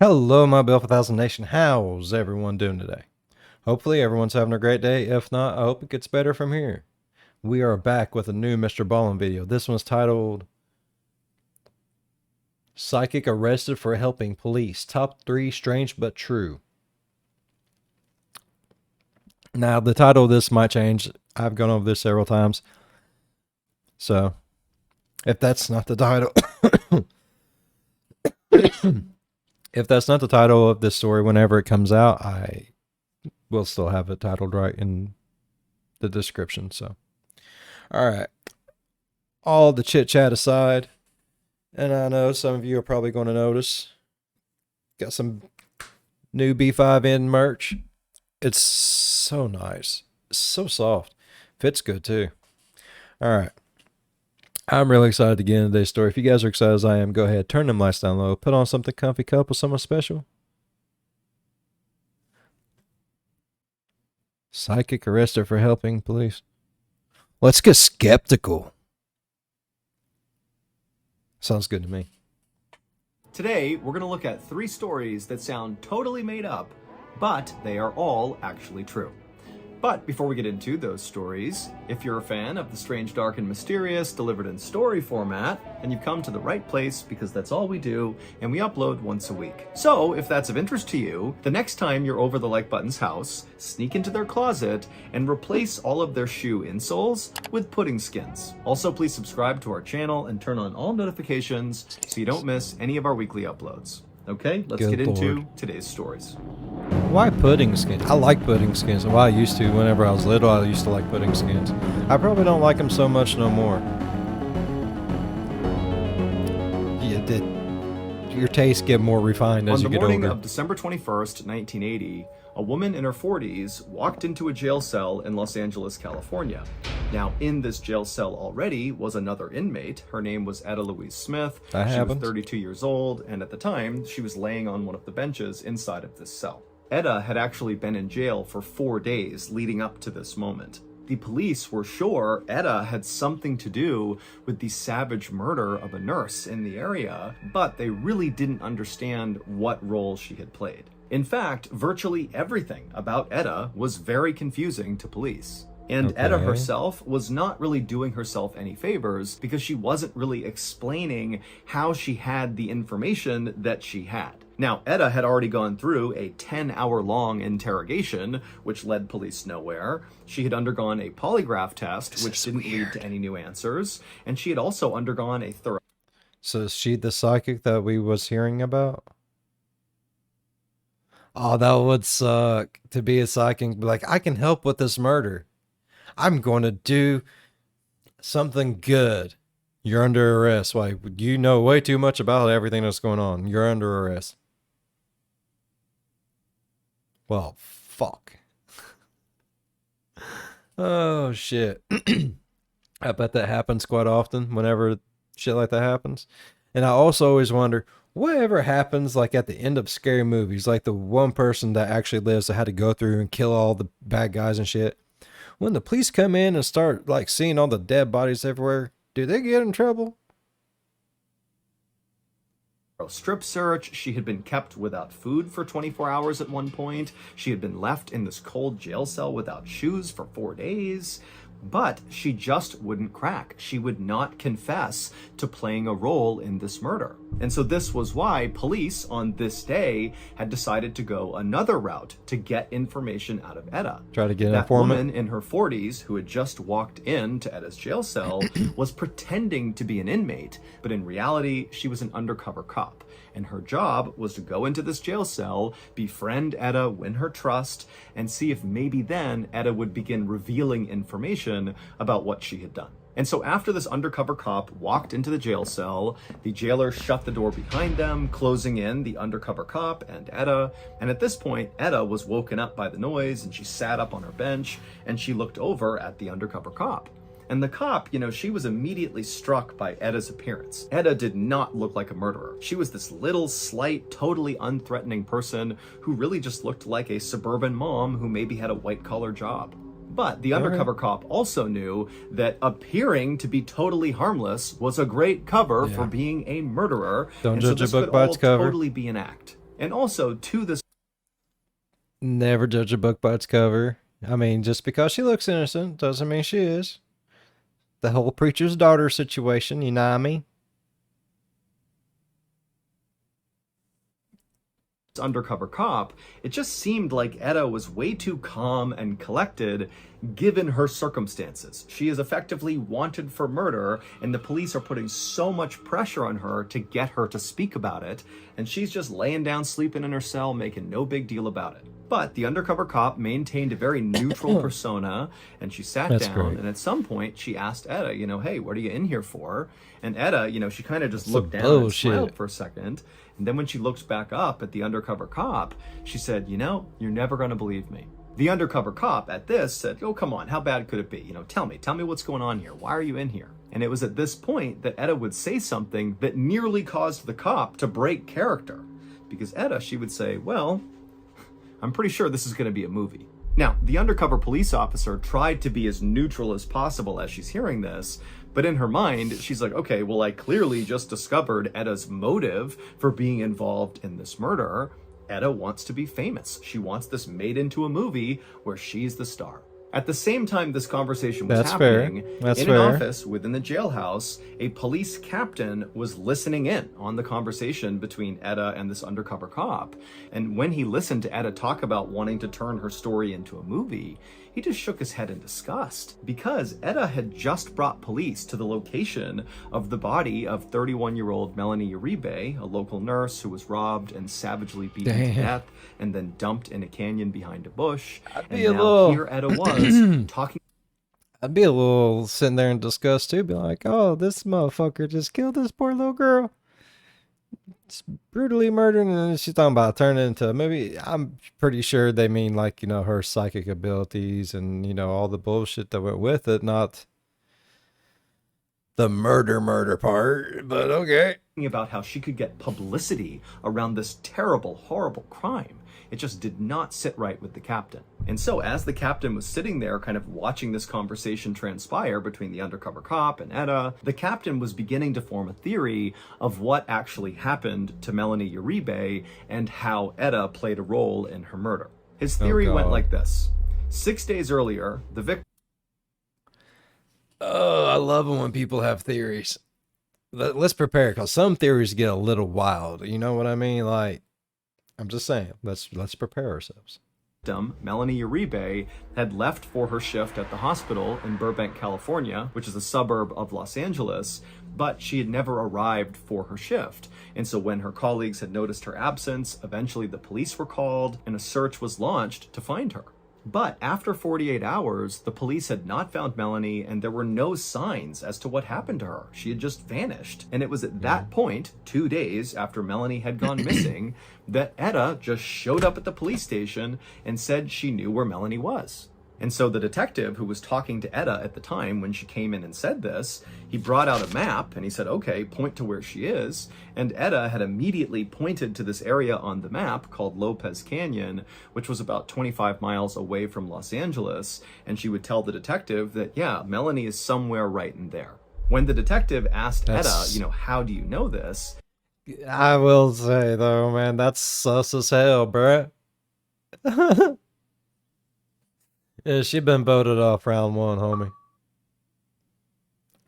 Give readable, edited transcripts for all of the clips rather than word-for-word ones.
Hello, my Bill 1000 Nation. How's everyone doing today? Hopefully, everyone's having a great day. If not, I hope it gets better from here. We are back with a new MrBallen video. This one's titled Psychic Arrested for Helping Police. Top 3 Strange but True. Now, the title of this might change. I've gone over this several times. So, if that's not the title... If that's not the title of this story, whenever it comes out, I will still have it titled right in the description. So, all right. All the chit chat aside, and I know some of you are probably going to notice, got some new B5N merch. It's so nice. It's so soft. Fits good too. All right. I'm really excited to get into today's story. If you guys are excited as I am, go ahead, turn them lights down low, put on something comfy, cup with someone special. Psychic arrested for helping police. Let's get skeptical. Sounds good to me. Today, we're going to look at 3 stories that sound totally made up, but they are all actually true. But before we get into those stories, if you're a fan of the strange, dark, and mysterious delivered in story format, then you've come to the right place because that's all we do, and we upload once a week. So if that's of interest to you, the next time you're over the Like Button's house, sneak into their closet and replace all of their shoe insoles with pudding skins. Also, please subscribe to our channel and turn on all notifications so you don't miss any of our weekly uploads. Okay, let's get into today's stories. Why pudding skins? I like pudding skins. Well, I used to. Whenever I was little, I used to like pudding skins. I probably don't like them so much no more. Your tastes get more refined as you get older. On the morning of December 21st, 1980, a woman in her 40s walked into a jail cell in Los Angeles, California. Now, in this jail cell already was another inmate. Her name was Etta Louise Smith. She was 32 years old, and at the time, she was laying on one of the benches inside of this cell. Etta had actually been in jail for 4 days leading up to this moment. The police were sure Etta had something to do with the savage murder of a nurse in the area, but they really didn't understand what role she had played. In fact, virtually everything about Etta was very confusing to police. And Etta herself was not really doing herself any favors because she wasn't really explaining how she had the information that she had. Now, Etta had already gone through a 10-hour-long interrogation, which led police nowhere. She had undergone a polygraph test, which didn't lead to any new answers. And she had also undergone a thorough... So is she the psychic that we was hearing about? Oh, that would suck to be a psychic. Be like, I can help with this murder. I'm going to do something good. You're under arrest. Why? You know way too much about everything that's going on. You're under arrest. Well, fuck. Oh, shit. I bet that happens quite often whenever shit like that happens. And I also always wonder, whatever happens like at the end of scary movies, like the one person that actually lives that had to go through and kill all the bad guys and shit. When the police come in and start like seeing all the dead bodies everywhere, do they get in trouble? Strip search. She had been kept without food for 24 hours at one point. She had been left in this cold jail cell without shoes for 4 days. But she just wouldn't crack. She would not confess to playing a role in this murder. And so this was why police on this day had decided to go another route to get information out of Etta. Try to get an that informant. Woman in her 40s who had just walked into Etta's jail cell was pretending to be an inmate, but in reality, she was an undercover cop. And her job was to go into this jail cell, befriend Etta, win her trust, and see if maybe then Etta would begin revealing information about what she had done. And so after this undercover cop walked into the jail cell, the jailer shut the door behind them, closing in the undercover cop and Etta. And at this point, Etta was woken up by the noise and she sat up on her bench and she looked over at the undercover cop. And the cop, she was immediately struck by Etta's appearance. Etta did not look like a murderer. She was this little, slight, totally unthreatening person who really just looked like a suburban mom who maybe had a white-collar job. But the undercover cop also knew that appearing to be totally harmless was a great cover for being a murderer. Don't judge a book by its cover. Totally be an act. And also, to this Never judge a book by its cover. I mean, just because she looks innocent doesn't mean she is. The whole preacher's daughter situation, you know what I mean? undercover cop, it just seemed like Etta was way too calm and collected given her circumstances. She is effectively wanted for murder, and the police are putting so much pressure on her to get her to speak about it, and she's just laying down sleeping in her cell, making no big deal about it. But the undercover cop maintained a very neutral persona, and she sat That's down, great. and at some point she asked Etta, hey, what are you in here for? And Etta, she kind of just Some looked down and bullshit. smiled for a second. And then when she looked back up at the undercover cop, she said, you're never going to believe me. The undercover cop at this said, oh, come on, how bad could it be? Tell me what's going on here. Why are you in here? And it was at this point that Etta would say something that nearly caused the cop to break character. Because Etta, she would say, well, I'm pretty sure this is going to be a movie. Now, the undercover police officer tried to be as neutral as possible as she's hearing this, but in her mind, she's like, okay, well, I clearly just discovered Etta's motive for being involved in this murder. Etta wants to be famous. She wants this made into a movie where she's the star. At the same time this conversation was happening, in an office within the jailhouse, a police captain was listening in on the conversation between Etta and this undercover cop. And when he listened to Etta talk about wanting to turn her story into a movie, he just shook his head in disgust because Etta had just brought police to the location of the body of 31-year-old Melanie Uribe, a local nurse who was robbed and savagely beaten to death and then dumped in a canyon behind a bush. And now here Etta was talking. I'd be a little sitting there in disgust too, be like, oh, this motherfucker just killed this poor little girl. It's brutally murdered, and then she's talking about turning it into a movie. I'm pretty sure they mean like, her psychic abilities and, all the bullshit that went with it, not the murder part, but okay. About how she could get publicity around this terrible, horrible crime. It just did not sit right with the captain. And so as the captain was sitting there kind of watching this conversation transpire between the undercover cop and Etta, the captain was beginning to form a theory of what actually happened to Melanie Uribe and how Etta played a role in her murder. His theory went like this. 6 days earlier, the victim... Oh, I love it when people have theories. Let's prepare, because some theories get a little wild. You know what I mean? Like, I'm just saying, let's prepare ourselves. Melanie Uribe had left for her shift at the hospital in Burbank, California, which is a suburb of Los Angeles, but she had never arrived for her shift. And so when her colleagues had noticed her absence, eventually the police were called and a search was launched to find her. But after 48 hours, the police had not found Melanie, and there were no signs as to what happened to her. She had just vanished. And it was at that point, 2 days after Melanie had gone missing, that Etta just showed up at the police station and said she knew where Melanie was. And so the detective who was talking to Etta at the time when she came in and said this, he brought out a map and he said, okay, point to where she is. And Etta had immediately pointed to this area on the map called Lopez Canyon, which was about 25 miles away from Los Angeles. And she would tell the detective that, yeah, Melanie is somewhere right in there. When the detective asked Etta, how do you know this? I will say, though, man, that's sus as hell, bruh. Yeah, she been voted off round one, homie.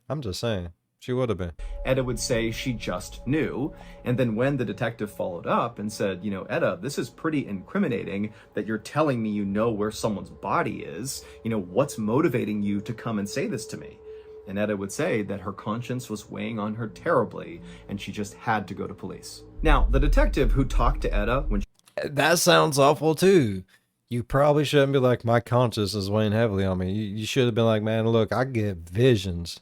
I'm just saying. She would have been. Etta would say she just knew. And then when the detective followed up and said, Etta, this is pretty incriminating that you're telling me you know where someone's body is. What's motivating you to come and say this to me? And Etta would say that her conscience was weighing on her terribly and she just had to go to police. Now, the detective who talked to Etta when that sounds awful too. You probably shouldn't be like, my conscience is weighing heavily on me. You should have been like, man, look, I get visions.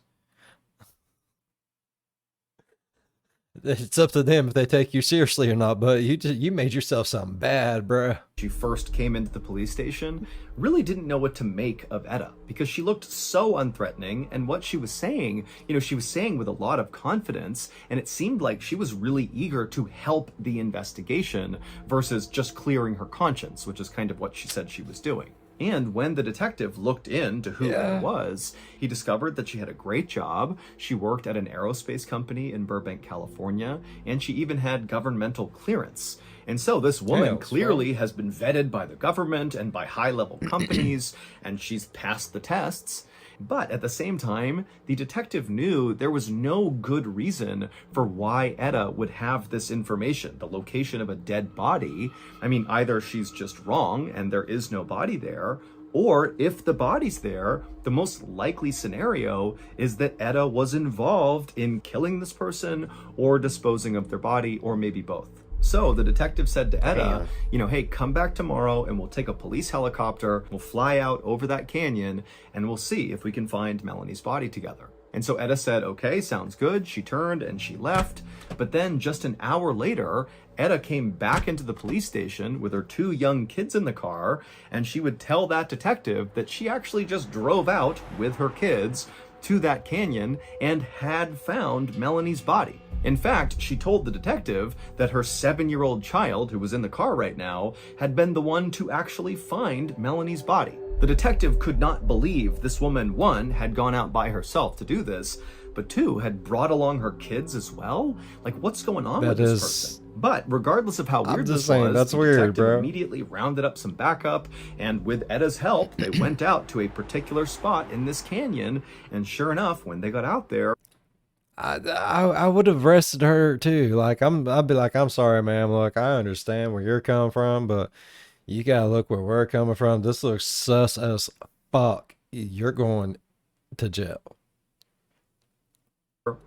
It's up to them if they take you seriously or not, but you made yourself something bad, bruh. She first came into the police station, really didn't know what to make of Etta because she looked so unthreatening, and what she was saying, she was saying with a lot of confidence, and it seemed like she was really eager to help the investigation versus just clearing her conscience, which is kind of what she said she was doing. And when the detective looked into who Etta was, he discovered that she had a great job. She worked at an aerospace company in Burbank, California, and she even had governmental clearance. And so this woman Tails, clearly has been vetted by the government and by high-level companies, and she's passed the tests. But at the same time, the detective knew there was no good reason for why Etta would have this information, the location of a dead body. I mean, either she's just wrong and there is no body there, or if the body's there, the most likely scenario is that Etta was involved in killing this person or disposing of their body, or maybe both. So the detective said to Etta, hey, come back tomorrow and we'll take a police helicopter, we'll fly out over that canyon, and we'll see if we can find Melanie's body together. And so Etta said, okay, sounds good. She turned and she left. But then just an hour later, Etta came back into the police station with her 2 young kids in the car, and she would tell that detective that she actually just drove out with her kids to that canyon and had found Melanie's body. In fact, she told the detective that her 7-year-old child, who was in the car right now, had been the one to actually find Melanie's body. The detective could not believe this woman, 1, had gone out by herself to do this, but 2, had brought along her kids as well? Like, what's going on with this person? But regardless of how weird this was, that's the weird, detective bro. immediately rounded up some backup, and with Etta's help, they went out to a particular spot in this canyon, and sure enough, when they got out there, I would have arrested her too. Like I'd be like, I'm sorry, ma'am. Look, I understand where you're coming from, but you gotta look where we're coming from. This looks sus as fuck. You're going to jail.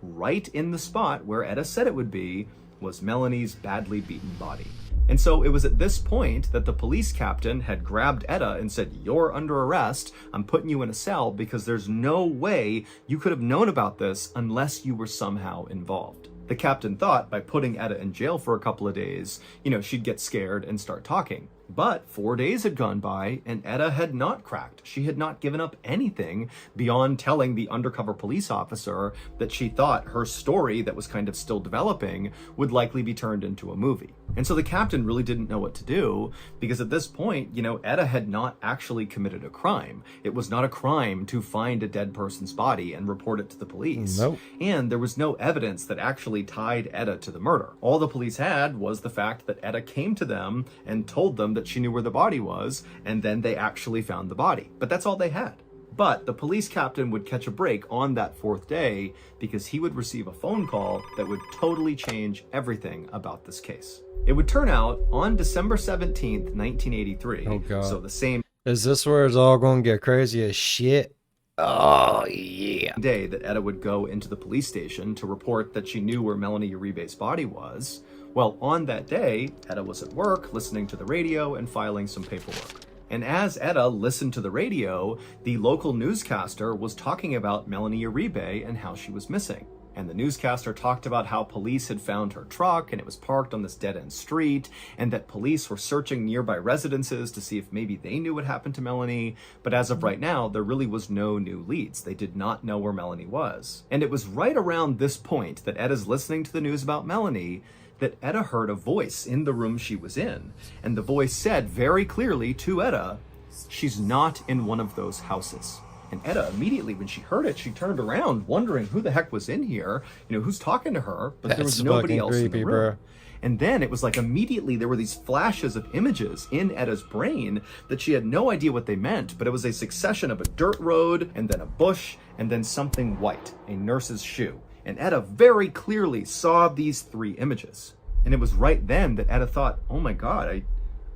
right in the spot where Etta said it would be, was Melanie's badly beaten body. And so it was at this point that the police captain had grabbed Etta and said, "You're under arrest. I'm putting you in a cell because there's no way you could have known about this unless you were somehow involved." The captain thought by putting Etta in jail for a couple of days, she'd get scared and start talking. But 4 days had gone by and Etta had not cracked. She had not given up anything beyond telling the undercover police officer that she thought her story that was kind of still developing would likely be turned into a movie. And so the captain really didn't know what to do because at this point, Etta had not actually committed a crime. It was not a crime to find a dead person's body and report it to the police. Nope. And there was no evidence that actually tied Etta to the murder. All the police had was the fact that Etta came to them and told them that she knew where the body was, and then they actually found the body. But that's all they had. But the police captain would catch a break on that 4th day because he would receive a phone call that would totally change everything about this case. It would turn out on December 17th, 1983. Oh, God. So the same Is this where it's all going to get crazy as shit? Oh, yeah. day that Etta would go into the police station to report that she knew where Melanie Uribe's body was. Well, on that day, Etta was at work listening to the radio and filing some paperwork. And as Etta listened to the radio, the local newscaster was talking about Melanie Uribe and how she was missing. And the newscaster talked about how police had found her truck and it was parked on this dead-end street, and that police were searching nearby residences to see if maybe they knew what happened to Melanie. But as of right now, there really was no new leads. They did not know where Melanie was. And it was right around this point that Etta's listening to the news about Melanie that Etta heard a voice in the room she was in. And the voice said very clearly to Etta, "She's not in one of those houses." And Etta immediately, when she heard it, she turned around wondering who the heck was in here, who's talking to her, but there was nobody else in the room. Bro. And then it was like immediately there were these flashes of images in Etta's brain that she had no idea what they meant, but it was a succession of a dirt road and then a bush and then something white, a nurse's shoe. And Etta very clearly saw these 3 images. And it was right then that Etta thought, oh my God,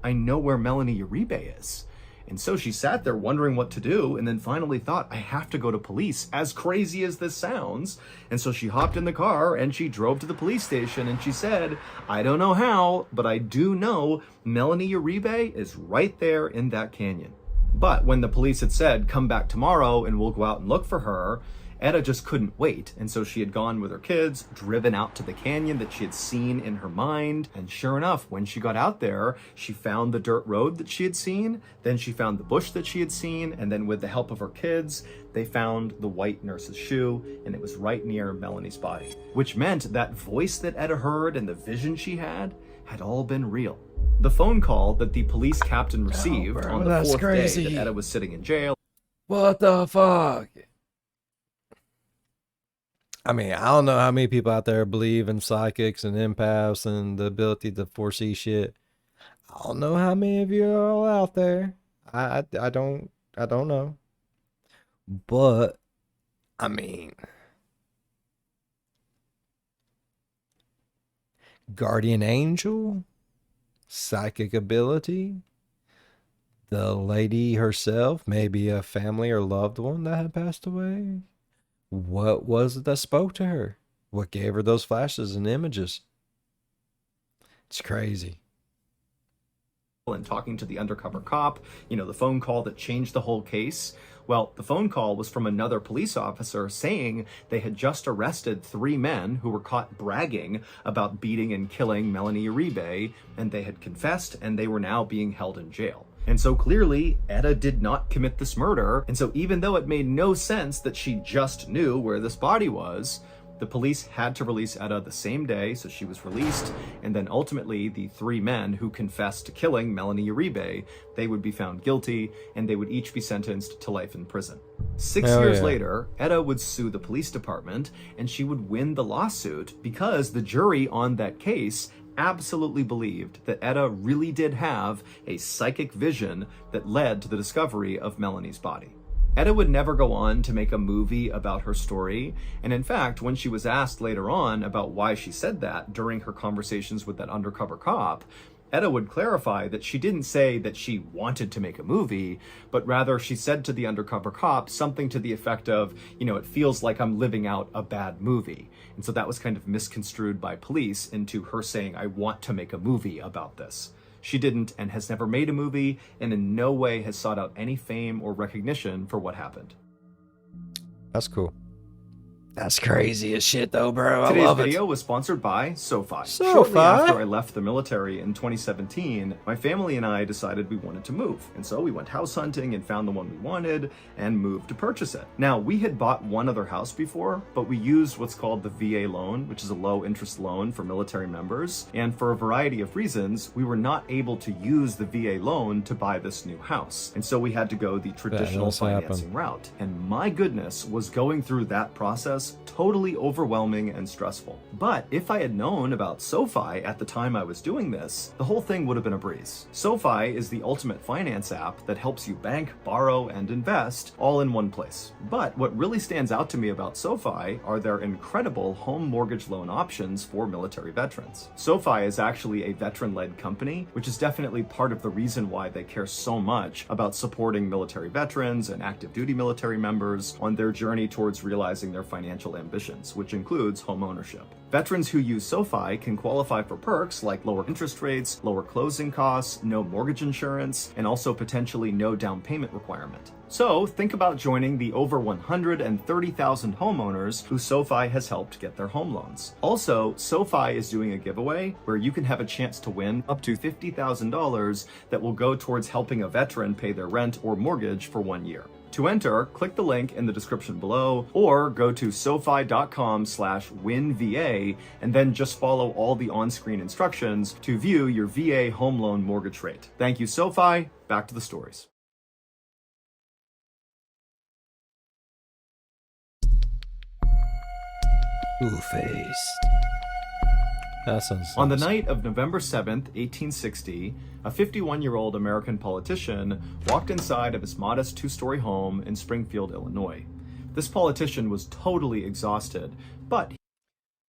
I know where Melanie Uribe is. And so she sat there wondering what to do, and then finally thought, I have to go to police, as crazy as this sounds. And so she hopped in the car and she drove to the police station and she said, I don't know how, but I do know Melanie Uribe is right there in that canyon. But when the police had said, come back tomorrow and we'll go out and look for her, Etta just couldn't wait, and so she had gone with her kids, driven out to the canyon that she had seen in her mind, and sure enough, when she got out there, she found the dirt road that she had seen, then she found the bush that she had seen, and then with the help of her kids, they found the white nurse's shoe, and it was right near Melanie's body. Which meant that voice that Etta heard and the vision she had all been real. The phone call that the police captain received on the 4th day that Etta was sitting in jail. What the fuck? I mean, I don't know how many people out there believe in psychics and empaths and the ability to foresee shit. I don't know how many of you are all out there. I don't know. But I mean, guardian angel, psychic ability, the lady herself, maybe a family or loved one that had passed away. What was it that spoke to her? What gave her those flashes and images? It's crazy. And talking to the undercover cop, the phone call that changed the whole case. Well, the phone call was from another police officer saying they had just arrested 3 men who were caught bragging about beating and killing Melanie Uribe, and they had confessed and they were now being held in jail. And so clearly, Etta did not commit this murder. And so even though it made no sense that she just knew where this body was, the police had to release Etta the same day, so she was released, and then ultimately the 3 men who confessed to killing Melanie Uribe, they would be found guilty, and they would each be sentenced to life in prison. 6 years later, Etta would sue the police department, and she would win the lawsuit because the jury on that case absolutely believed that Etta really did have a psychic vision that led to the discovery of Melanie's body. Etta would never go on to make a movie about her story, and in fact, when she was asked later on about why she said that during her conversations with that undercover cop, Etta would clarify that she didn't say that she wanted to make a movie, but rather she said to the undercover cop something to the effect of, it feels like I'm living out a bad movie. And so that was kind of misconstrued by police into her saying, I want to make a movie about this. She didn't and has never made a movie and in no way has sought out any fame or recognition for what happened. That's cool. That's crazy as shit, though, bro. Today's video was sponsored by SoFi. Shortly after I left the military in 2017, my family and I decided we wanted to move. And so we went house hunting and found the one we wanted and moved to purchase it. Now, we had bought one other house before, but we used what's called the VA loan, which is a low interest loan for military members. And for a variety of reasons, we were not able to use the VA loan to buy this new house. And so we had to go the traditional financing route. And my goodness, was going through that process totally overwhelming and stressful. But if I had known about SoFi at the time I was doing this, the whole thing would have been a breeze. SoFi is the ultimate finance app that helps you bank, borrow, and invest all in one place. But what really stands out to me about SoFi are their incredible home mortgage loan options for military veterans. SoFi is actually a veteran-led company, which is definitely part of the reason why they care so much about supporting military veterans and active duty military members on their journey towards realizing their financial ambitions, which includes home ownership. Veterans who use SoFi can qualify for perks like lower interest rates, lower closing costs, no mortgage insurance, and also potentially no down payment requirement. So think about joining the over 130,000 homeowners who SoFi has helped get their home loans. Also, SoFi is doing a giveaway where you can have a chance to win up to $50,000 that will go towards helping a veteran pay their rent or mortgage for 1 year. To enter, click the link in the description below or go to sofi.com/winva and then just follow all the on-screen instructions to view your VA home loan mortgage rate. Thank you, SoFi. Back to the stories. Two-faced. On the night of November 7th, 1860, a 51-year-old American politician walked inside of his modest 2-story home in Springfield, Illinois. This politician was totally exhausted, but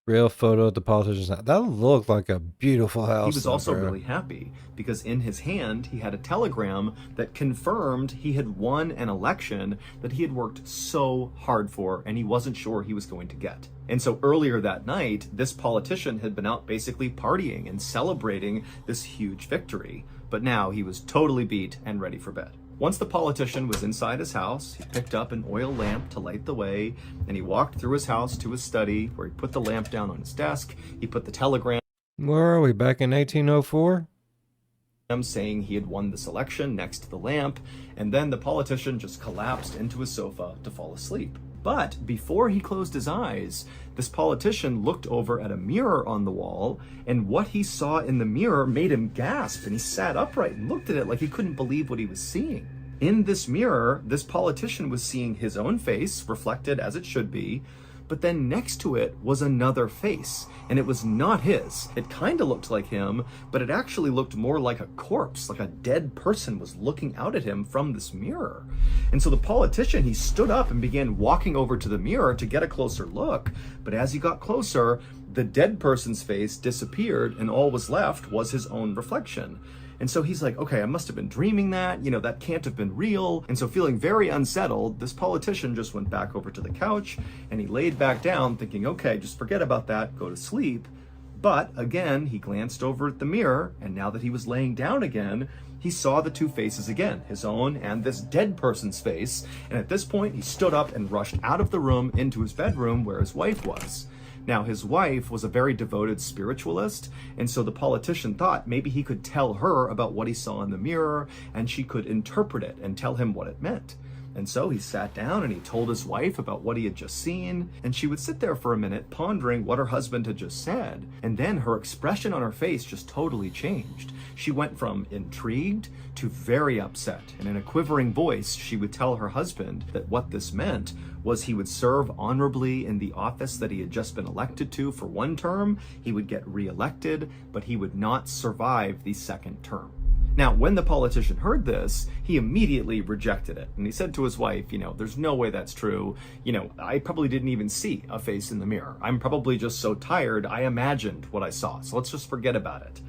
real photo of the politician's house. That looked like a beautiful house. He was also really happy because in his hand he had a telegram that confirmed he had won an election that he had worked so hard for and he wasn't sure he was going to get. And so earlier that night, this politician had been out basically partying and celebrating this huge victory, but now he was totally beat and ready for bed. Once the politician was inside his house, he picked up an oil lamp to light the way, and he walked through his house to his study, where he put the lamp down on his desk. He put the telegram. Where are we, back in 1804? Saying he had won this election next to the lamp, and then the politician just collapsed into his sofa to fall asleep. But before he closed his eyes, this politician looked over at a mirror on the wall, and what he saw in the mirror made him gasp, and he sat upright and looked at it like he couldn't believe what he was seeing. In this mirror, this politician was seeing his own face, reflected as it should be, but then next to it was another face, and it was not his. It kind of looked like him, but it actually looked more like a corpse, like a dead person was looking out at him from this mirror. And so the politician, he stood up and began walking over to the mirror to get a closer look, but as he got closer, the dead person's face disappeared, and all was left was his own reflection. And so he's like, okay, I must have been dreaming that, that can't have been real. And so feeling very unsettled, this politician just went back over to the couch and he laid back down thinking, okay, just forget about that, go to sleep. But again, he glanced over at the mirror, and now that he was laying down again, he saw the two faces again, his own and this dead person's face. And at this point, he stood up and rushed out of the room into his bedroom where his wife was. Now, his wife was a very devoted spiritualist, and so the politician thought maybe he could tell her about what he saw in the mirror, and she could interpret it and tell him what it meant. And so he sat down and he told his wife about what he had just seen, and she would sit there for a minute pondering what her husband had just said, and then her expression on her face just totally changed. She went from intrigued to very upset, and in a quivering voice, she would tell her husband that what this meant was he would serve honorably in the office that he had just been elected to for one term, he would get reelected, but he would not survive the second term. Now, when the politician heard this, he immediately rejected it. And he said to his wife, there's no way that's true. I probably didn't even see a face in the mirror. I'm probably just so tired, I imagined what I saw. So let's just forget about it.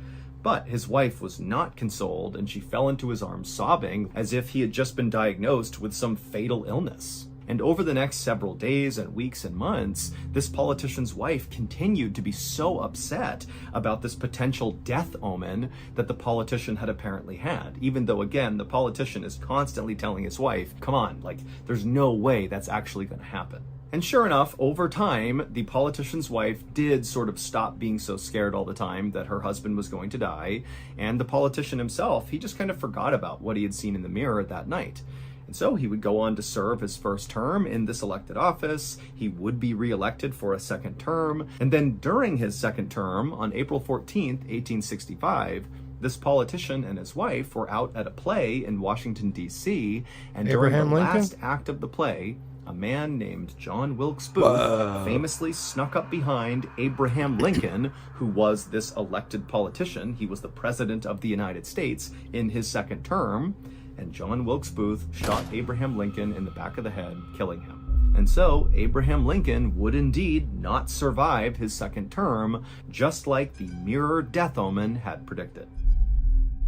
But his wife was not consoled, and she fell into his arms sobbing as if he had just been diagnosed with some fatal illness. And over the next several days and weeks and months, this politician's wife continued to be so upset about this potential death omen that the politician had apparently had, even though, again, the politician is constantly telling his wife, come on, there's no way that's actually going to happen. And sure enough, over time, the politician's wife did sort of stop being so scared all the time that her husband was going to die, and the politician himself, he just kind of forgot about what he had seen in the mirror that night. And so he would go on to serve his first term in this elected office. He would be reelected for a second term. And then during his second term, on April 14th, 1865, this politician and his wife were out at a play in Washington, D.C. And during the last act of the play, a man named John Wilkes Booth famously snuck up behind Abraham Lincoln, who was this elected politician. He was the president of the United States in his second term. And John Wilkes Booth shot Abraham Lincoln in the back of the head, killing him. And so Abraham Lincoln would indeed not survive his second term, just like the mirror death omen had predicted.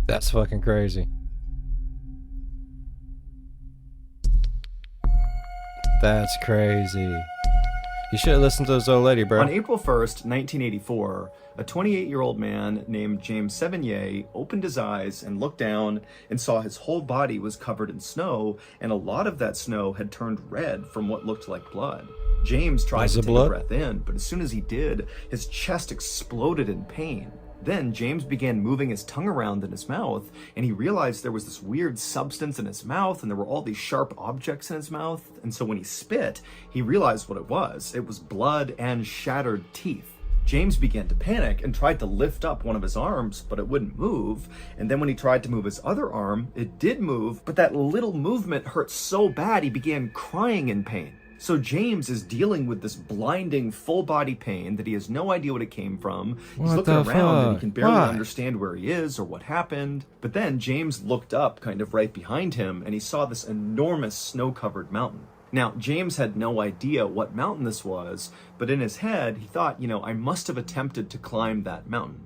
That's fucking crazy. That's crazy. You should have listened to this old lady, bro. On April 1st, 1984, a 28-year-old man named James Sevigny opened his eyes and looked down and saw his whole body was covered in snow, and a lot of that snow had turned red from what looked like blood. James tried to take a breath in, but as soon as he did, his chest exploded in pain. Then James began moving his tongue around in his mouth, and he realized there was this weird substance in his mouth, and there were all these sharp objects in his mouth. And so when he spit, he realized what it was. It was blood and shattered teeth. James began to panic and tried to lift up one of his arms, but it wouldn't move. And then when he tried to move his other arm, it did move, but that little movement hurt so bad he began crying in pain. So James is dealing with this blinding full body pain that he has no idea what it came from. He's looking around and he can barely understand where he is or what happened. But then James looked up kind of right behind him and he saw this enormous snow-covered mountain. Now, James had no idea what mountain this was, but in his head, he thought, I must have attempted to climb that mountain.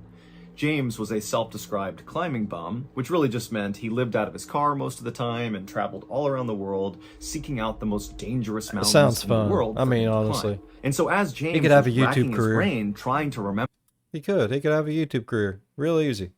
James was a self-described climbing bum, which really just meant he lived out of his car most of the time and traveled all around the world, seeking out the most dangerous mountains in the world. I mean, honestly. And so as James he could have a was racking YouTube his career. brain, trying to remember He could have a YouTube career. Real easy.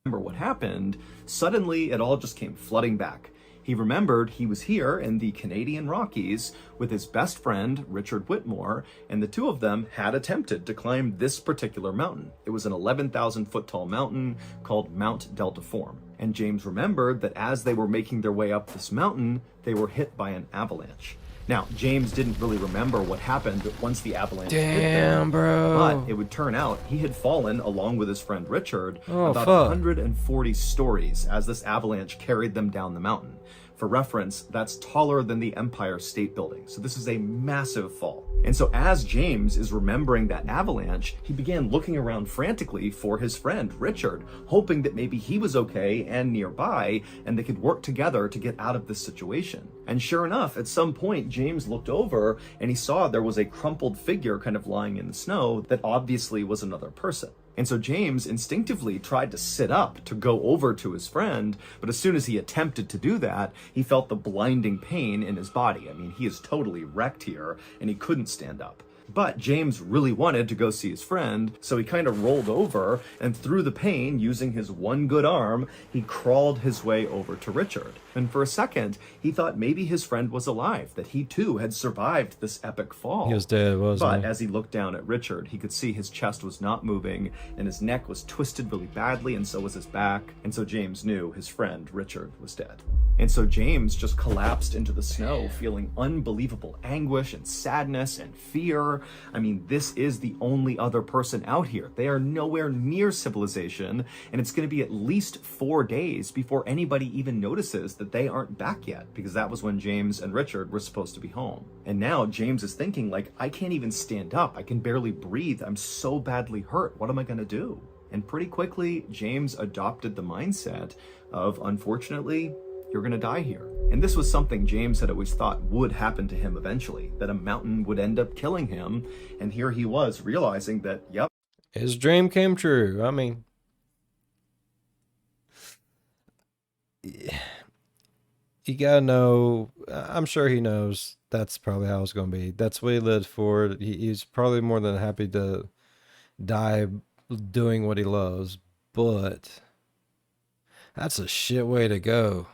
what happened, suddenly it all just came flooding back. He remembered he was here in the Canadian Rockies with his best friend, Richard Whitmore, and the two of them had attempted to climb this particular mountain. It was an 11,000 foot tall mountain called Mount Deltaform. And James remembered that as they were making their way up this mountain, they were hit by an avalanche. Now, James didn't really remember what happened once the avalanche hit them, bro. but it would turn out he had fallen along with his friend Richard about 140 stories as this avalanche carried them down the mountain. For reference, that's taller than the Empire State Building. So this is a massive fall. And so as James is remembering that avalanche, he began looking around frantically for his friend, Richard, hoping that maybe he was okay and nearby, and they could work together to get out of this situation. And sure enough, at some point, James looked over and he saw there was a crumpled figure kind of lying in the snow that obviously was another person. And so James instinctively tried to sit up to go over to his friend, but as soon as he attempted to do that, he felt the blinding pain in his body. I mean, he is totally wrecked here, and he couldn't stand up. But James really wanted to go see his friend, so he kind of rolled over, and through the pain, using his one good arm, he crawled his way over to Richard. And for a second, he thought maybe his friend was alive, that he too had survived this epic fall. He was dead, wasn't But he? as he looked down at Richard, he could see his chest was not moving, and his neck was twisted really badly, and so was his back. And so James knew his friend, Richard, was dead. And so James just collapsed into the snow, feeling unbelievable anguish and sadness and fear. I mean, this is the only other person out here. They are nowhere near civilization, and it's going to be at least 4 days before anybody even notices that they aren't back yet, because that was when James and Richard were supposed to be home. And now James is thinking, like, I can't even stand up. I can barely breathe. I'm so badly hurt. What am I going to do? And pretty quickly, James adopted the mindset of, unfortunately, you're gonna die here. And this was something James had always thought would happen to him eventually, that a mountain would end up killing him. And here he was realizing that, yep. His dream came true. I mean, you gotta know, I'm sure he knows that's probably how it's gonna be. That's what he lived for. He's probably more than happy to die doing what he loves, but that's a shit way to go.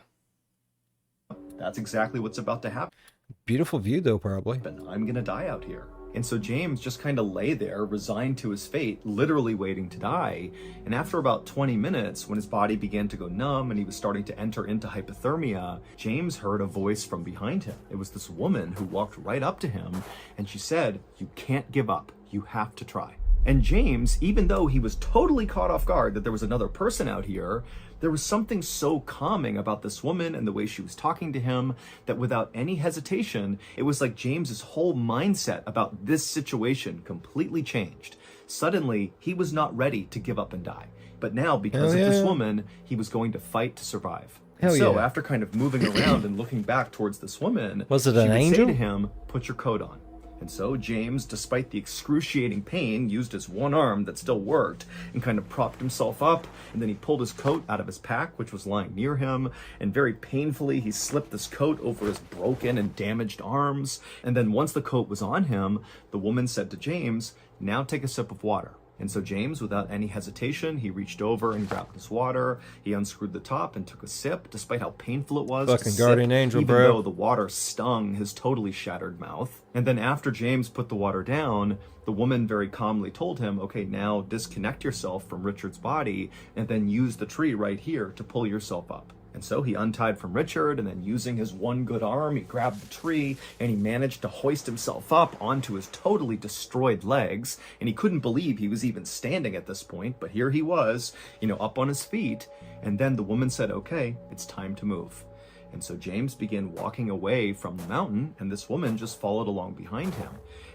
That's exactly what's about to happen. Beautiful view though, probably. I'm gonna die out here. And so James just kind of lay there, resigned to his fate, literally waiting to die. And after about 20 minutes, when his body began to go numb and he was starting to enter into hypothermia, James heard a voice from behind him. It was this woman who walked right up to him, and she said, "You can't give up. You have to try." And James, even though he was totally caught off guard that there was another person out here, there was something so calming about this woman and the way she was talking to him that without any hesitation, it was like James's whole mindset about this situation completely changed. Suddenly, he was not ready to give up and die. But now, because of this woman, he was going to fight to survive. So after kind of moving around and looking back towards this woman, was it she an would angel? say to him, "Put your coat on." And so James, despite the excruciating pain, used his one arm that still worked and kind of propped himself up. And then he pulled his coat out of his pack, which was lying near him. And very painfully, he slipped this coat over his broken and damaged arms. And then once the coat was on him, the woman said to James, "Now take a sip of water." And so James, without any hesitation, he reached over and grabbed his water. He unscrewed the top and took a sip, despite how painful it was. Fucking guardian angel, even bro. though the water stung his totally shattered mouth. And then after James put the water down, the woman very calmly told him, "Okay, now disconnect yourself from Richard's body and then use the tree right here to pull yourself up." And so he untied from Richard, and then using his one good arm, he grabbed the tree, and he managed to hoist himself up onto his totally destroyed legs. And he couldn't believe he was even standing at this point, but here he was, up on his feet. And then the woman said, "Okay, it's time to move." And so James began walking away from the mountain, and this woman just followed along behind him.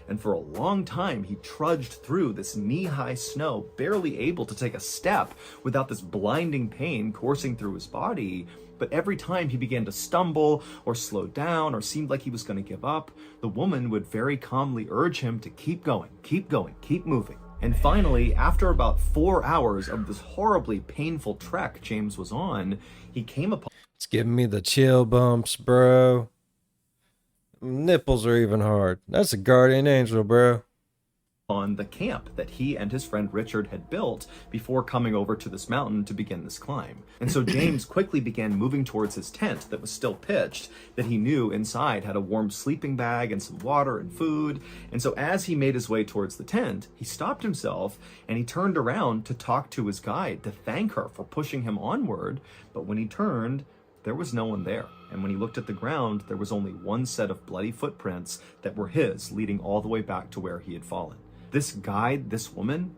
And for a long time, he trudged through this knee-high snow, barely able to take a step without this blinding pain coursing through his body. But every time he began to stumble or slow down or seemed like he was going to give up, the woman would very calmly urge him to keep going, keep moving. And finally, after about 4 hours of this horribly painful trek James was on, he came upon... It's giving me the chill bumps, bro. Nipples are even hard. That's a guardian angel, bro. On the camp that he and his friend Richard had built before coming over to this mountain to begin this climb. And so James quickly began moving towards his tent that was still pitched, that he knew inside had a warm sleeping bag and some water and food. And so as he made his way towards the tent, he stopped himself and he turned around to talk to his guide, to thank her for pushing him onward. But when he turned, there was no one there. And when he looked at the ground, there was only one set of bloody footprints that were his, leading all the way back to where he had fallen. This guide, this woman,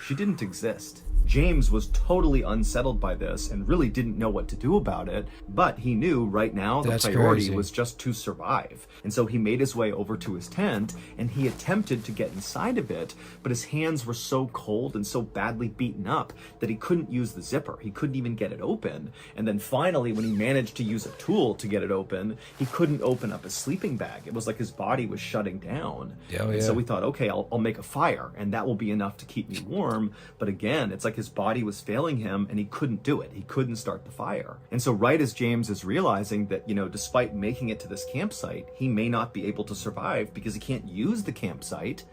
she didn't exist. James was totally unsettled by this and really didn't know what to do about it, but he knew right now the priority was just to survive. And so he made his way over to his tent and he attempted to get inside of it, but his hands were so cold and so badly beaten up that he couldn't use the zipper. He couldn't even get it open. And then finally, when he managed to use a tool to get it open, he couldn't open up his sleeping bag. It was like his body was shutting down. And so we thought, okay, I'll make a fire and that will be enough to keep me warm. But again, it's like his body was failing him and he couldn't do it. He couldn't start the fire. And so right as James is realizing that, despite making it to this campsite, he may not be able to survive because he can't use the campsite,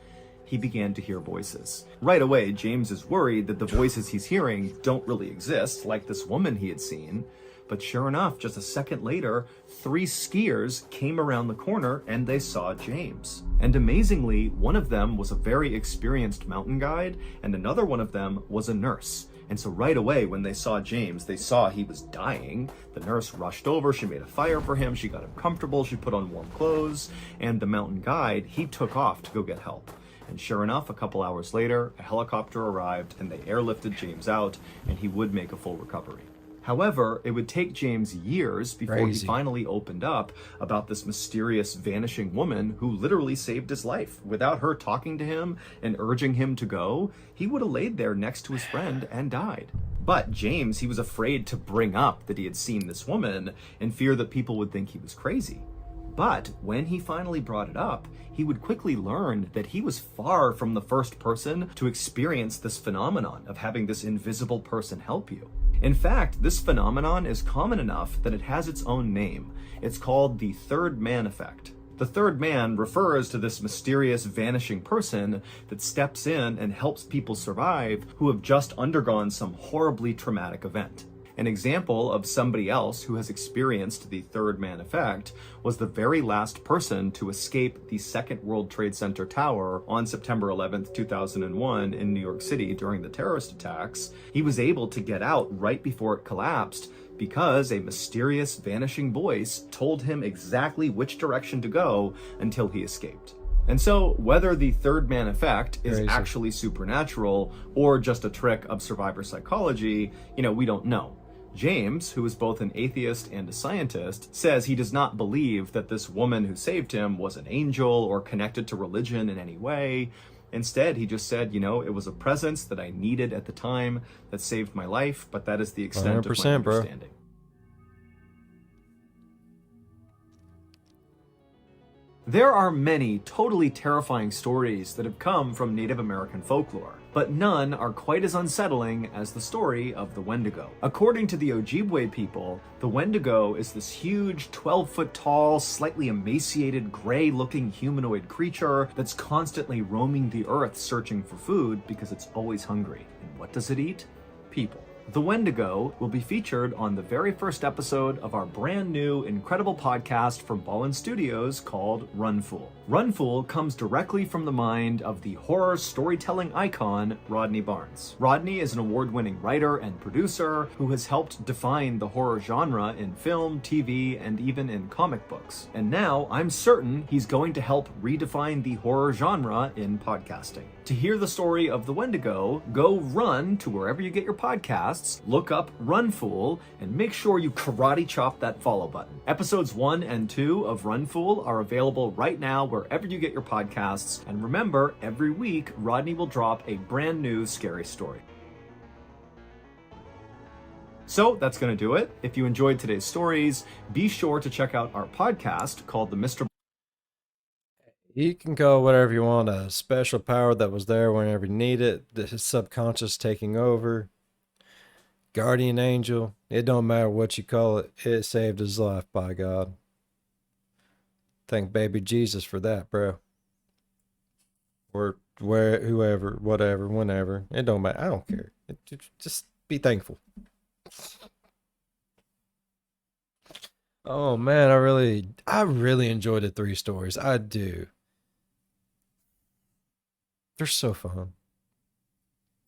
he began to hear voices. Right away, James is worried that the voices he's hearing don't really exist, like this woman he had seen. But sure enough, just a second later, 3 skiers came around the corner and they saw James. And amazingly, one of them was a very experienced mountain guide and another one of them was a nurse. And so right away, when they saw James, they saw he was dying. The nurse rushed over, she made a fire for him, she got him comfortable, she put on warm clothes, and the mountain guide, he took off to go get help. And sure enough, a couple hours later, a helicopter arrived and they airlifted James out and he would make a full recovery. However, it would take James years before he finally opened up about this mysterious vanishing woman who literally saved his life. Without her talking to him and urging him to go, he would have laid there next to his friend and died. But James, he was afraid to bring up that he had seen this woman in fear that people would think he was crazy. But when he finally brought it up, he would quickly learn that he was far from the first person to experience this phenomenon of having this invisible person help you. In fact, this phenomenon is common enough that it has its own name. It's called the third man effect. The third man refers to this mysterious vanishing person that steps in and helps people survive who have just undergone some horribly traumatic event. An example of somebody else who has experienced the third man effect was the very last person to escape the Second World Trade Center tower on September 11th, 2001 in New York City during the terrorist attacks. He was able to get out right before it collapsed because a mysterious vanishing voice told him exactly which direction to go until he escaped. And so, whether the third man effect is actually supernatural or just a trick of survivor psychology, we don't know. James, who is both an atheist and a scientist, says he does not believe that this woman who saved him was an angel or connected to religion in any way. Instead, he just said, it was a presence that I needed at the time that saved my life, but that is the extent of my understanding. Bro. There are many totally terrifying stories that have come from Native American folklore, but none are quite as unsettling as the story of the Wendigo. According to the Ojibwe people, the Wendigo is this huge 12-foot tall, slightly emaciated, gray-looking humanoid creature that's constantly roaming the earth searching for food because it's always hungry. And what does it eat? People. The Wendigo will be featured on the very first episode of our brand new incredible podcast from Ballen Studios called Run Fool. Run Fool comes directly from the mind of the horror storytelling icon Rodney Barnes. Rodney is an award-winning writer and producer who has helped define the horror genre in film, TV, and even in comic books. And now I'm certain he's going to help redefine the horror genre in podcasting. To hear the story of the Wendigo, go run to wherever you get your podcasts, look up Run Fool, and make sure you karate chop that follow button. Episodes 1 and 2 of Run Fool are available right now wherever you get your podcasts, and remember, every week, Rodney will drop a brand new scary story. So that's going to do it. If you enjoyed today's stories, be sure to check out our podcast called the MrBallen. You can call whatever you want a special power that was there whenever you need it, his subconscious taking over, guardian angel. It don't matter what you call it. It saved his life, by God. Thank baby Jesus for that, bro. Or whoever, whatever, whenever. It don't matter. I don't care. Just be thankful. Oh man, I really enjoyed the 3 stories. I do. They're so fun.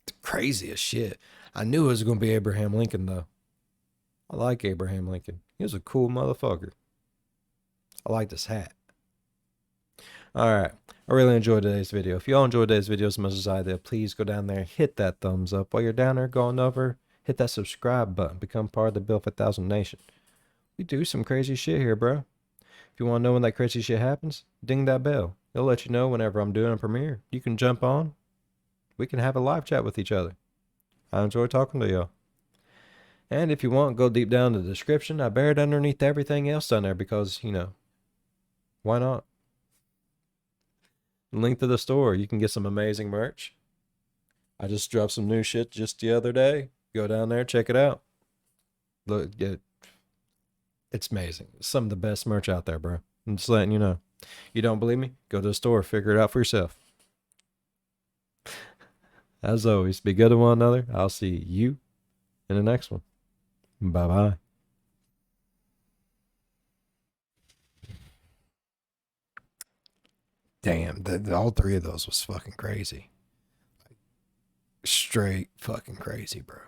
It's crazy as shit. I knew it was going to be Abraham Lincoln, though. I like Abraham Lincoln. He was a cool motherfucker. I like this hat. All right. I really enjoyed today's video. If y'all enjoyed today's video as much as I did, please go down there and hit that thumbs up. While you're down there going over, hit that subscribe button. Become part of the Build for 1,000 Nation. We do some crazy shit here, bro. If you want to know when that crazy shit happens, ding that bell. It'll let you know whenever I'm doing a premiere. You can jump on. We can have a live chat with each other. I enjoy talking to y'all. And if you want, go deep down in the description. I buried underneath everything else down there because, why not? Link to the store. You can get some amazing merch. I just dropped some new shit just the other day. Go down there, check it out. Look, it's amazing. It's some of the best merch out there, bro. I'm just letting you know. You don't believe me? Go to the store, figure it out for yourself. As always, be good to one another. I'll see you in the next one. Bye-bye. Damn, all three of those was fucking crazy. Straight fucking crazy, bro.